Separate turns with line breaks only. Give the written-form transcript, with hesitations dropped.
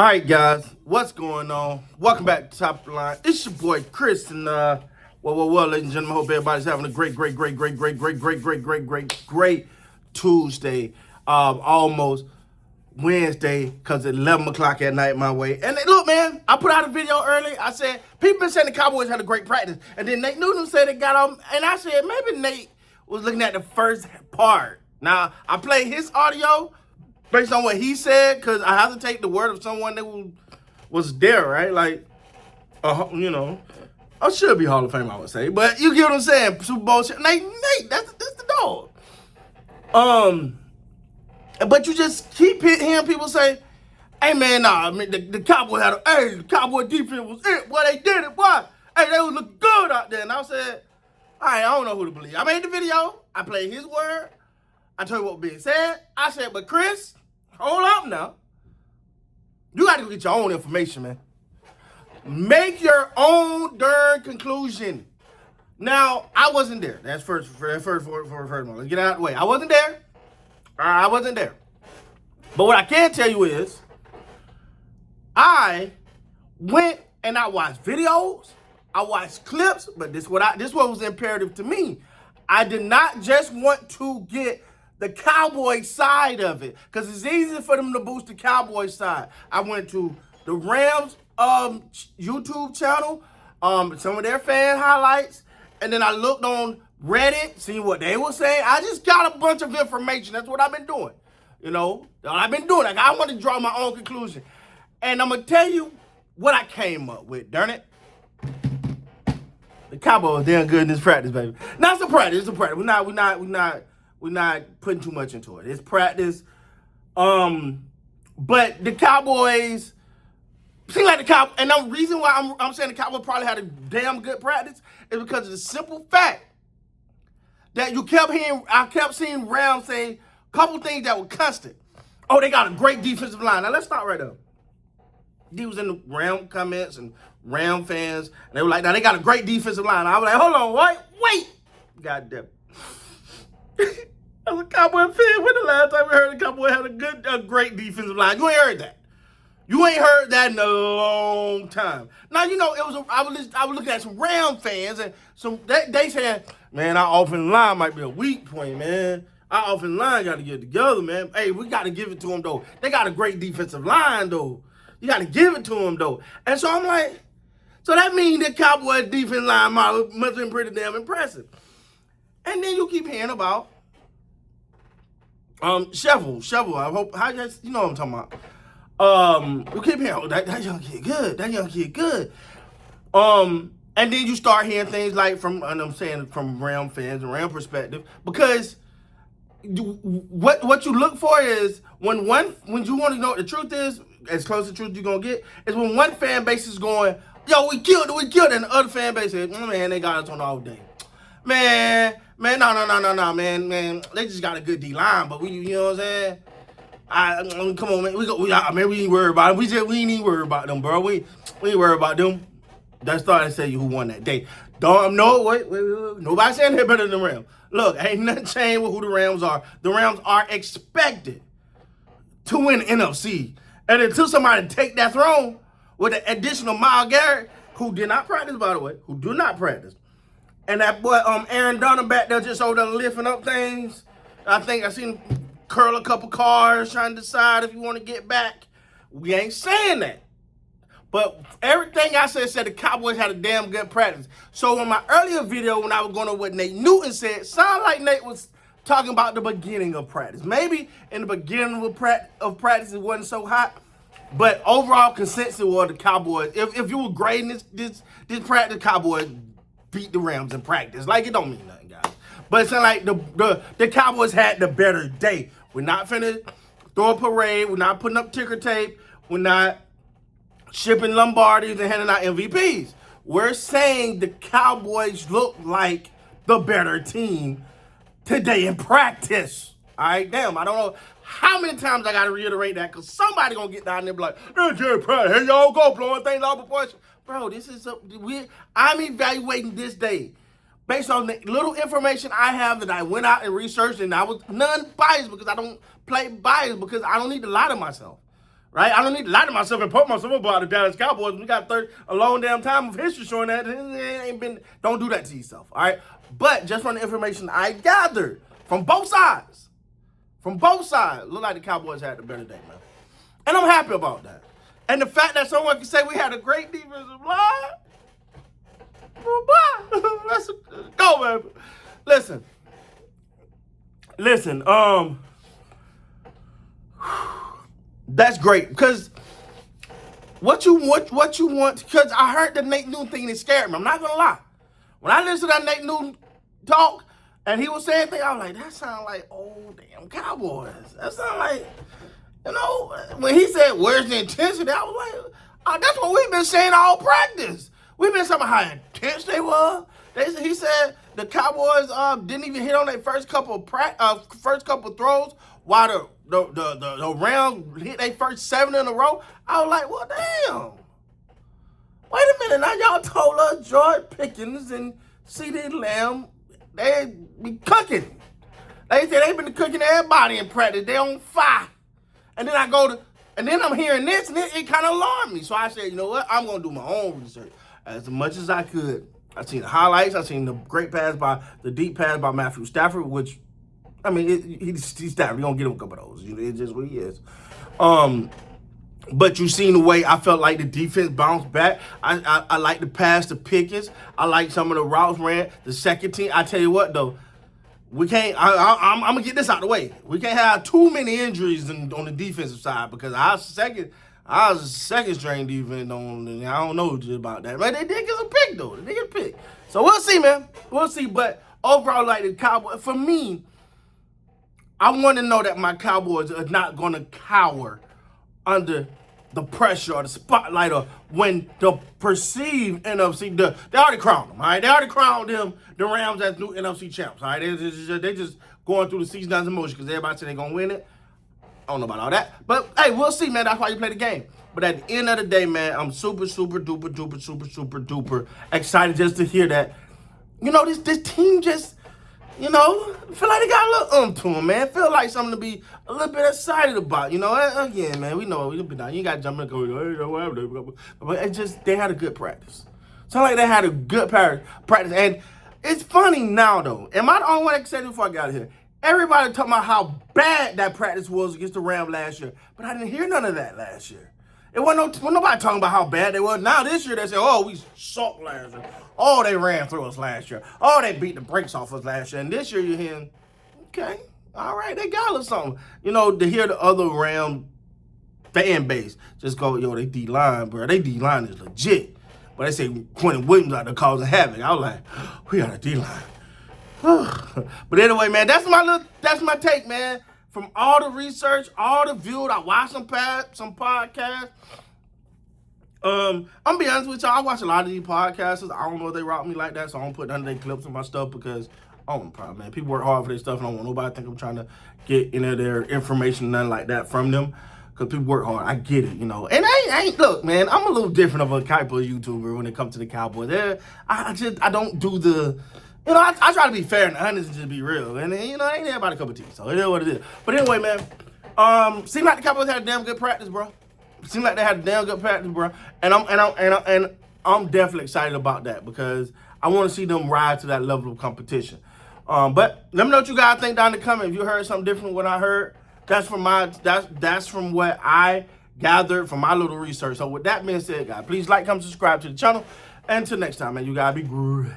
All right, guys, what's going on? Welcome back to Top of the Line. It's your boy Chris, and well, ladies and gentlemen, hope everybody's having a great Tuesday, almost Wednesday, cause it's 11 o'clock at night my way. And look, man, I put out a video early. I said people been saying the Cowboys had a great practice, and then Nate Newton said it got on, and I said maybe Nate was looking at the first part. Now I played his audio based on what he said, because I have to take the word of someone that was there, right? Like, I should be Hall of Fame, I would say. But you get what I'm saying? Super Bowl, Nate, that's the dog. But you just keep hearing people say, hey, man, nah, I mean, the Cowboy the Cowboy defense was it. Boy, they did it, boy. Hey, they was looking good out there. And I said, all right, I don't know who to believe. I made the video. I played his word. I told you what was being said. I said, but Chris, hold up now. You got to go get your own information, man. Make your own darn conclusion. Now, I wasn't there. That's first one. Let's get out of the way. I wasn't there. I wasn't there. But what I can tell you is, I went and I watched videos. I watched clips, but this what was imperative to me. I did not just want to get the Cowboy side of it, because it's easy for them to boost the Cowboy side. I went to the Rams YouTube channel, some of their fan highlights, and then I looked on Reddit, see what they were saying. I just got a bunch of information. That's what I've been doing. Like, I want to draw my own conclusion. And I'm going to tell you what I came up with, darn it. The Cowboys damn good in this practice, baby. Now, it's a practice. We're not putting too much into it. It's practice. But the Cowboys seem like the Cowboys, and the reason why I'm saying the Cowboys probably had a damn good practice is because of the simple fact that I kept seeing Rams say a couple things that were constant. Oh, they got a great defensive line. Now let's start right there. He was in the Ram comments and Ram fans, and they were like, now they got a great defensive line. I was like, hold on, wait. God damn it. As a Cowboy fan, when the last time we heard the Cowboy had a great defensive line? You ain't heard that. You ain't heard that in a long time. Now, I was looking at some Ram fans, and they said, man, our offensive line might be a weak point, man. Our offensive line got to get together, man. Hey, we got to give it to them, though. They got a great defensive line, though. You got to give it to them, though. And so I'm like, so that means the Cowboys defensive line must have been pretty damn impressive. And then you keep hearing about Shovel. I hope you know what I'm talking about. You keep hearing, oh, that young kid good. That young kid good. And then you start hearing things like from Ram fans and Ram perspective, because what you look for is when you want to know what the truth is, as close to the truth you're gonna get, is when one fan base is going, yo, we killed it, and the other fan base says, man, they got us on all day. Man, no, man. They just got a good D-line, but you know what I'm saying? Come on, man. We ain't worried about them. We ain't even worried about them, bro. We ain't worried about them. That's starting to tell you who won that day. Wait. Nobody saying they're better than the Rams. Look, ain't nothing changed with who the Rams are. The Rams are expected to win the NFC. And until somebody take that throne with an additional Myles Garrett, who did not practice, by the way, and that boy Aaron Donald back there just over there lifting up things. I think I seen him curl a couple cars trying to decide if you want to get back. We ain't saying that. But everything I said the Cowboys had a damn good practice. So in my earlier video, when I was going over what Nate Newton said, sounded like Nate was talking about the beginning of practice. Maybe in the beginning of practice it wasn't so hot. But overall consensus was the Cowboys. If you were grading this practice, Cowboys beat the Rams in practice. Like, it don't mean nothing, guys. But it's like the Cowboys had the better day. We're not finna throw a parade. We're not putting up ticker tape. We're not shipping Lombardis and handing out MVPs. We're saying the Cowboys look like the better team today in practice. All right, damn, I don't know how many times I got to reiterate that, because somebody going to get down there and be like, that's just practice. Here y'all go, blowing things out of proportion. Bro, I'm evaluating this day based on the little information I have that I went out and researched, and I was non-biased because I don't play bias, because I don't need to lie to myself. right? I don't need to lie to myself and poke myself about the Dallas Cowboys. We got a long damn time of history showing that it ain't been. Don't do that to yourself, all right? But just from the information I gathered from both sides, look like the Cowboys had the better day, man. And I'm happy about that. And the fact that someone can say we had a great defensive line, let's go, man. Listen, that's great because what you want, because I heard the Nate Newton thing that scared me. I'm not gonna lie. When I listened to that Nate Newton talk and he was saying things, I was like, that sounds like old damn Cowboys. That sounds like, when he said, where's the intensity? I was like, oh, that's what we've been saying all practice. We've been saying how intense they were. He said the Cowboys didn't even hit on their first couple throws while the Rams hit their first 7 in a row. I was like, well, damn. Wait a minute. Now y'all told us George Pickens and C.D. Lamb, they be cooking. They said they been cooking everybody in practice. They on fire. And then I'm hearing this, and it kind of alarmed me. So I said, you know what? I'm going to do my own research as much as I could. I seen the highlights. I seen the deep pass by Matthew Stafford, which, I mean, he's Stafford. You're going to get him a couple of those. It's just what he is. But you seen the way I felt like the defense bounced back. I like the pass to Pickens. I like some of the routes ran. The second team, I tell you what, though, we can't. I'm gonna get this out of the way. We can't have too many injuries on the defensive side because our second string defense. I don't know about that, but they did get some pick though. They did get a pick. So we'll see, man. We'll see. But overall, like the Cowboys, for me, I want to know that my Cowboys are not gonna cower under the pressure or the spotlight or when the perceived NFC, they already crowned them, all right? They already crowned them, the Rams, as new NFC champs, all right? They just going through the season as emotion because everybody said they're going to win it. I don't know about all that. But, hey, we'll see, man. That's why you play the game. But at the end of the day, man, I'm super duper excited just to hear that, this team just, feel like they got a little to them, man. Feel like something to be a little bit excited about. Again, man, we know you ain't got to jump in and go, whatever. But it's just, they had a good practice. Sound like they had a good practice. And it's funny now, though. Am I the only one that said it before I got here? Everybody talking about how bad that practice was against the Rams last year. But I didn't hear none of that last year. It wasn't nobody talking about how bad they were. Now this year they say, oh, we sucked last year. Oh, they ran through us last year. Oh, they beat the brakes off us last year. And this year you're hearing, okay, all right, they got us something. To hear the other Ram fan base just go, yo, they D-line, bro. They D-line is legit. But they say Quentin Williams out there causing havoc. I was like, we got a D-line. But anyway, man, that's my take, man. From all the research, all the views, I watched some podcasts. I'm gonna be honest with y'all, I watch a lot of these podcasts. I don't know if they route me like that, so I don't put none of their clips in my stuff because I don't problem, man. People work hard for their stuff, and I don't want nobody to think I'm trying to get any of their information, nothing like that from them. Because people work hard. I get it, And I ain't, look, man, I'm a little different of a type of YouTuber when it comes to the Cowboys. I don't do the, I try to be fair and honest and just be real. And, ain't everybody a cup of tea. So it is what it is. But anyway, man, seemed like the Cowboys had a damn good practice, bro. Seemed like they had a damn good practice, bro. And I'm definitely excited about that because I want to see them rise to that level of competition. But let me know what you guys think down in the comments. If you heard something different from what I heard, that's from what I gathered from my little research. So with that being said, guys, please like, comment, subscribe to the channel. And until next time, man, you guys be great.